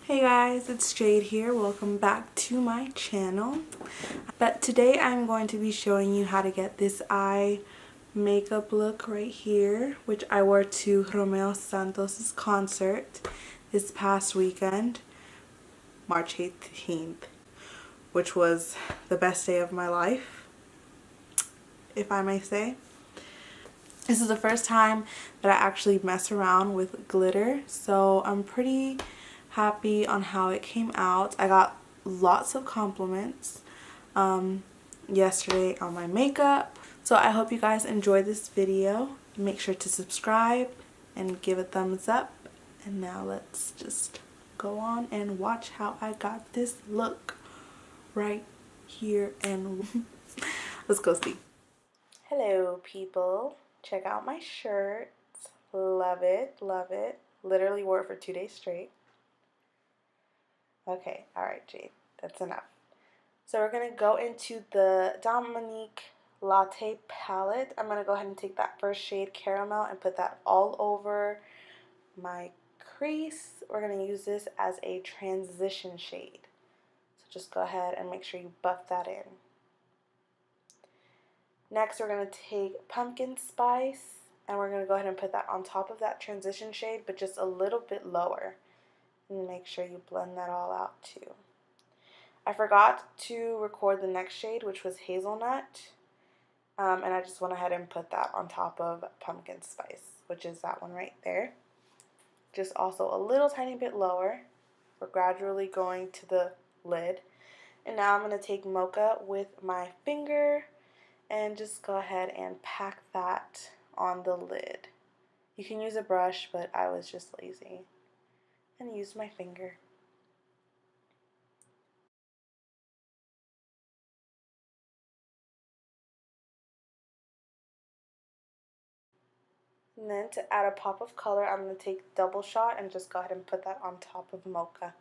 Hey guys, it's Jade here. Welcome back to my channel. But today I'm going to be showing you how to get this eye makeup look right here, which I wore to Romeo Santos' concert this past weekend, March 18th, which was the best day of my life, if I may say. This is the first time that I actually mess around with glitter, so I'm pretty happy on how it came out. I got lots of compliments yesterday on my makeup, so I hope you guys enjoy this video. Make sure to subscribe and give a thumbs up, and now let's just go on and watch how I got this look right here, and let's go see. Hello people, check out my shirt. Love it, love it. Literally wore it for 2 days straight. Okay, alright Jade, that's enough. So we're going to go into the Dominique Latte palette. I'm going to go ahead and take that first shade, Caramel, and put that all over my crease. We're going to use this as a transition shade. So just go ahead and make sure you buff that in. Next, we're going to take Pumpkin Spice, and we're going to go ahead and put that on top of that transition shade, but just a little bit lower. And make sure you blend that all out too. I forgot to record the next shade, which was Hazelnut, and I just went ahead and put that on top of Pumpkin Spice, which is that one right there. Just also a little tiny bit lower. We're gradually going to the lid. And now I'm going to take Mocha with my finger and just go ahead and pack that on the lid. You can use a brush, but I was just lazy and used my finger. And then to add a pop of color, I'm going to take Double Shot and just go ahead and put that on top of Mocha.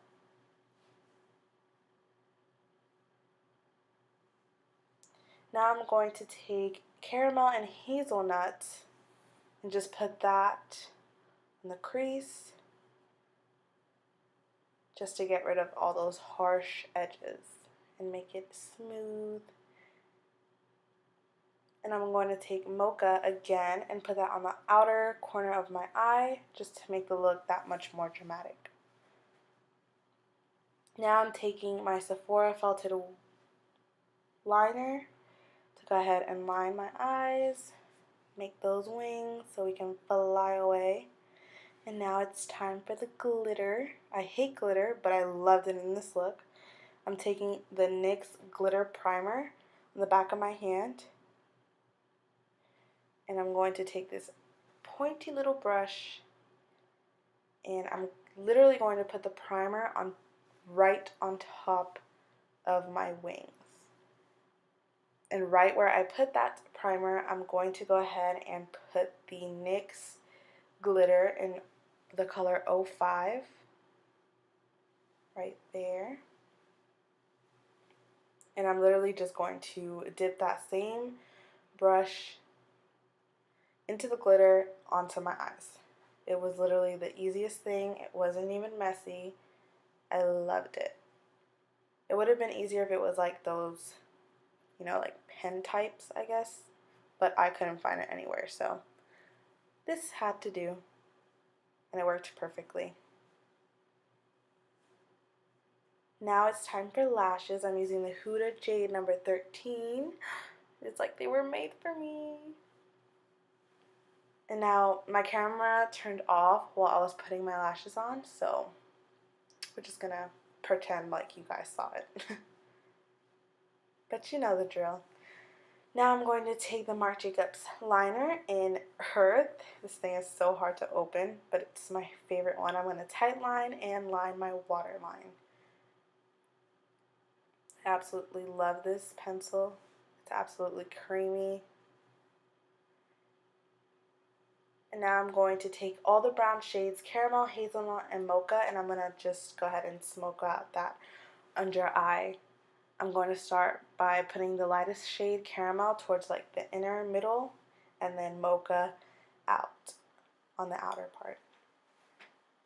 Now I'm going to take Caramel and Hazelnut and just put that in the crease, just to get rid of all those harsh edges and make it smooth. And I'm going to take Mocha again and put that on the outer corner of my eye, just to make the look that much more dramatic. Now I'm taking my Sephora Felted liner to go ahead and line my eyes, make those wings so we can fly away. And now it's time for the glitter. I hate glitter, but I loved it in this look. I'm taking the NYX Glitter Primer on the back of my hand, and I'm going to take this pointy little brush, and I'm literally going to put the primer on right on top of my wings. And right where I put that primer, I'm going to go ahead and put the NYX glitter in the color 05 right there. And I'm literally just going to dip that same brush into the glitter onto my eyes. It was literally the easiest thing. It wasn't even messy. I loved it. It would have been easier if it was like those, like pen types, I guess. But I couldn't find it anywhere, so this had to do. And it worked perfectly. Now it's time for lashes. I'm using the Huda Jade number 13. It's like they were made for me. And now my camera turned off while I was putting my lashes on, so we're just gonna pretend like you guys saw it. But you know the drill. Now I'm going to take the Marc Jacobs liner in Hearth. This thing is so hard to open, but it's my favorite one. I'm going to tight line and line my waterline. I absolutely love this pencil. It's absolutely creamy. And now I'm going to take all the brown shades, Caramel, Hazelnut, and Mocha, and I'm going to just go ahead and smoke out that under eye. I'm going to start by putting the lightest shade, Caramel, towards like the inner middle, and then Mocha out on the outer part.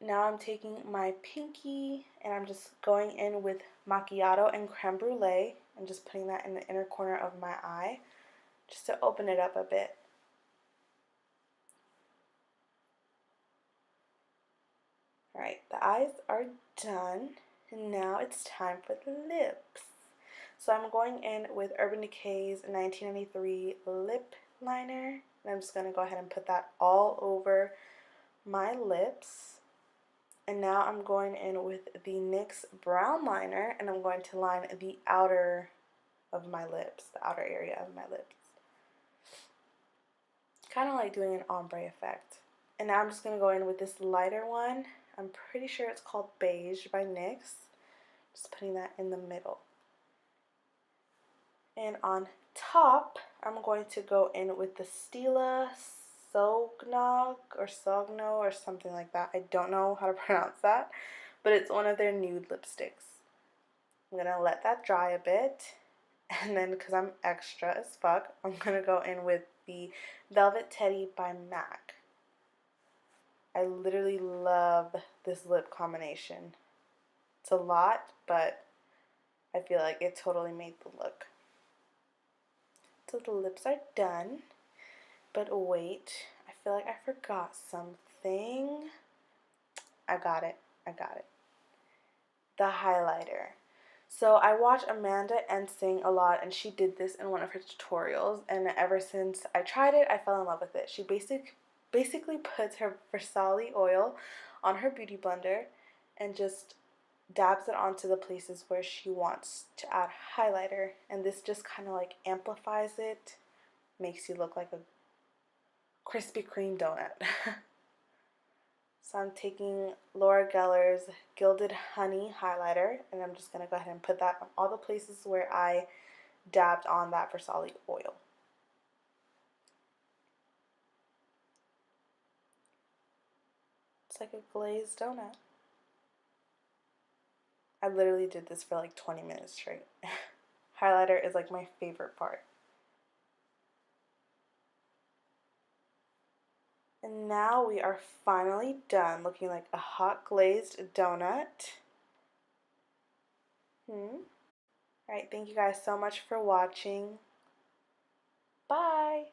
now I'm taking my pinky and I'm just going in with macchiato and creme brulee and just putting that in the inner corner of my eye just to open it up a bit. Alright, the eyes are done, and now it's time for the lips. So I'm going in with Urban Decay's 1993 lip liner, and I'm just going to go ahead and put that all over my lips. And now I'm going in with the NYX brown liner, and I'm going to line the outer of my lips, the outer area of my lips. Kind of like doing an ombre effect. And now I'm just going to go in with this lighter one. I'm pretty sure it's called Beige by NYX. Just putting that in the middle. And on top, I'm going to go in with the Stila Sognog or Sogno or something like that. I don't know how to pronounce that, but it's one of their nude lipsticks. I'm going to let that dry a bit. And then, because I'm extra as fuck, I'm going to go in with the Velvet Teddy by MAC. I literally love this lip combination. It's a lot, but I feel like it totally made the look. So the lips are done, but wait, I feel like I forgot something. I got it. The highlighter. So I watch Amanda Ensing a lot, and she did this in one of her tutorials, and ever since I tried it, I fell in love with it. She basically puts her Versali oil on her beauty blender and just dabs it onto the places where she wants to add highlighter, and this just kind of like amplifies it, makes you look like a Krispy Kreme donut. So I'm taking Laura Geller's Gilded Honey highlighter, and I'm just going to go ahead and put that on all the places where I dabbed on that Versali oil. It's like a glazed donut. I literally did this for like 20 minutes straight. Highlighter is like my favorite part. And now we are finally done, looking like a hot glazed donut. Alright, thank you guys so much for watching. Bye!